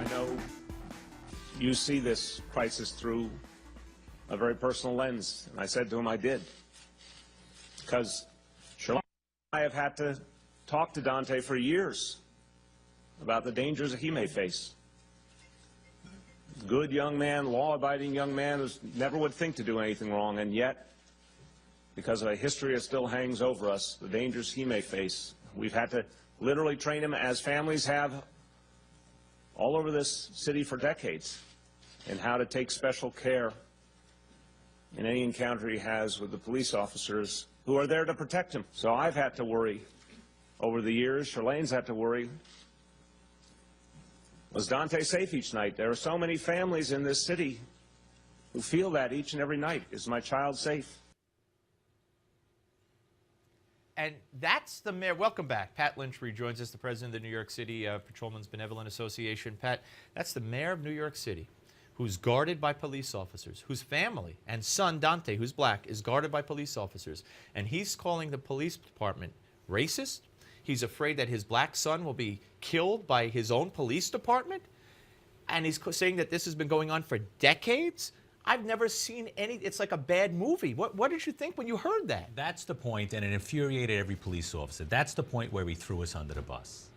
I know you see this crisis through a very personal lens, and I said to him I did. Because Shalane and I have had to talk to Dante for years about the dangers that he may face. Good young man, law-abiding young man who never would think to do anything wrong, and yet, because of a history that still hangs over us, the dangers he may face, we've had to literally train him, as families have all over this city for decades, in how to take special care in any encounter he has with the police officers who are there to protect him. So I've had to worry over the years. Shalane's had to worry. Was Dante safe each night? There are so many families in this city who feel that each and every night. Is my child safe? And that's the mayor. Welcome back. Pat Lynch rejoins us, the president of the New York City Patrolmen's Benevolent Association. Pat, that's the mayor of New York City, who's guarded by police officers, whose family and son, Dante, who's black, is guarded by police officers. And he's calling the police department racist. He's afraid that his black son will be killed by his own police department. And he's saying that this has been going on for decades. I've never seen any, it's like a bad movie. What did you think when you heard that? That's the point, and it infuriated every police officer. That's the point where he threw us under the bus.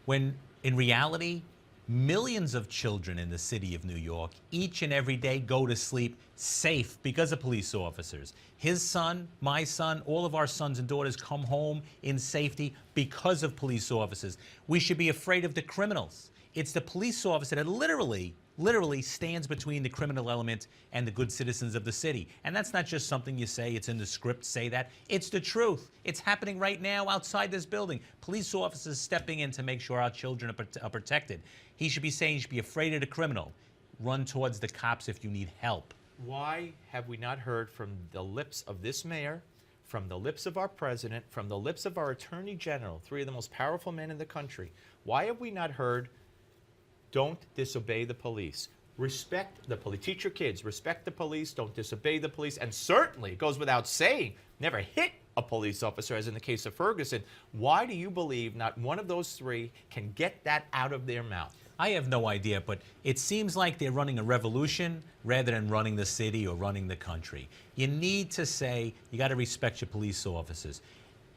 When, in reality, millions of children in the city of New York each and every day go to sleep safe because of police officers. His son, my son, all of our sons and daughters come home in safety because of police officers. We should be afraid of the criminals. It's the police officer that literally stands between the criminal element and the good citizens of the city. And that's not just something you say, it's in the script, say that. It's the truth. It's happening right now outside this building. Police officers stepping in to make sure our children are protected. He should be saying you should be afraid of the criminal. Run towards the cops if you need help. Why have we not heard from the lips of this mayor, from the lips of our president, from the lips of our attorney general, three of the most powerful men in the country? Why have we not heard, don't disobey the police? Respect the police. Teach your kids, respect the police, don't disobey the police, and certainly, it goes without saying, never hit a police officer, as in the case of Ferguson. Why do you believe not one of those three can get that out of their mouth? I have no idea, but it seems like they're running a revolution rather than running the city or running the country. You need to say, you got to respect your police officers.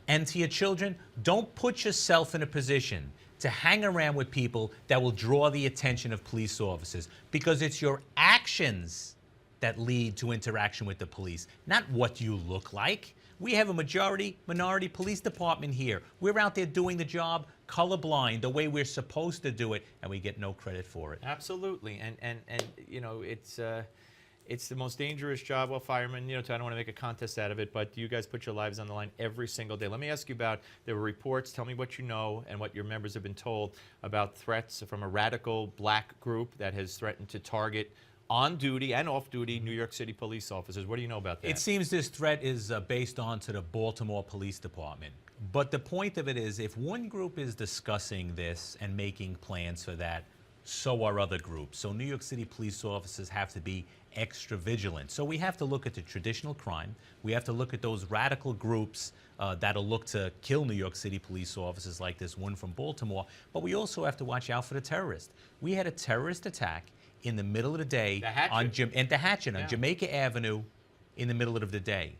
And to your children, don't put yourself in a position to hang around with people that will draw the attention of police officers, because it's your actions that lead to interaction with the police, not what you look like. We have a minority police department here. We're out there doing the job colorblind, the way we're supposed to do it, and we get no credit for it. Absolutely, and you know, it's the most dangerous job. Well, firemen, you know, I don't want to make a contest out of it, but you guys put your lives on the line every single day. Let me ask you about, there were reports, tell me what you know and what your members have been told about threats from a radical black group that has threatened to target on-duty and off-duty New York City police officers. What do you know about that? It seems this threat is based on to the Baltimore Police Department. But the point of it is, if one group is discussing this and making plans for that, so are other groups. So New York City police officers have to be extra vigilant. So we have to look at the traditional crime. We have to look at those radical groups that'll look to kill New York City police officers, like this one from Baltimore. But we also have to watch out for the terrorists. We had a terrorist attack in the middle of the day on Jamaica Avenue in the middle of the day.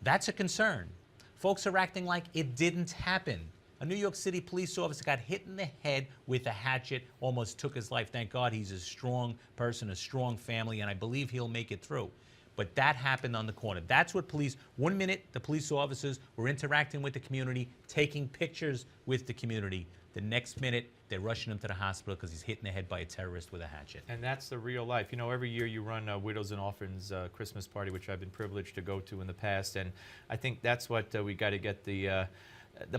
That's a concern. Folks are acting like it didn't happen. A New York City police officer got hit in the head with a hatchet, almost took his life. Thank God he's a strong person, a strong family, and I believe he'll make it through. But that happened on the corner. That's what police, 1 minute the police officers were interacting with the community, taking pictures with the community. The next minute, they're rushing him to the hospital because he's hit in the head by a terrorist with a hatchet. And that's the real life. You know, every year you run Widows and Orphans Christmas party, which I've been privileged to go to in the past, and I think that's what we got to get the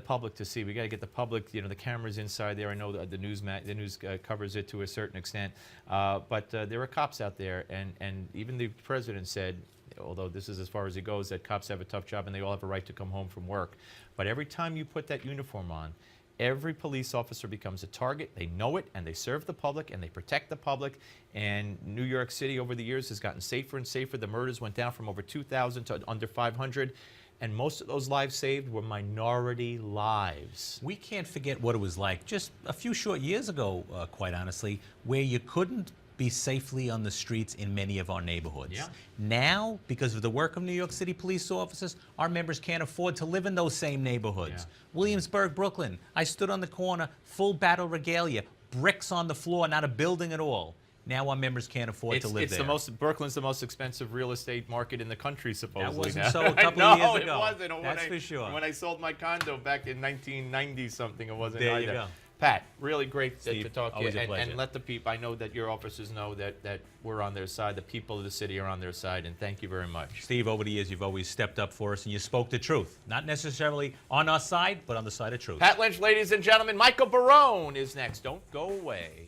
public to see. We got to get the public, you know, the cameras inside there. I know the news covers it to a certain extent, but there are cops out there, and even the president said, although this is as far as he goes, that cops have a tough job and they all have a right to come home from work. But every time you put that uniform on, every police officer becomes a target. They know it, and they serve the public, and they protect the public. And New York City over the years has gotten safer and safer. The murders went down from over 2,000 to under 500. and most of those lives saved were minority lives. We can't forget what it was like just a few short years ago, quite honestly, where you couldn't be safely on the streets in many of our neighborhoods. Yeah. Now, because of the work of New York City police officers, our members can't afford to live in those same neighborhoods. Yeah. Williamsburg, Brooklyn, I stood on the corner, full battle regalia, bricks on the floor, not a building at all. Now our members can't afford to live there. Brooklyn's the most expensive real estate market in the country, supposedly. That wasn't now. so a couple of years ago. No, it wasn't. That's for sure. When I sold my condo back in 1990-something, it wasn't There either. you go. Pat, really great to Steve, talk to you. always a pleasure. And let the people, I know that your officers know that we're on their side, the people of the city are on their side, and thank you very much. Steve, over the years, you've always stepped up for us, and you spoke the truth. Not necessarily on our side, but on the side of truth. Pat Lynch, ladies and gentlemen. Michael Barone is next. Don't go away.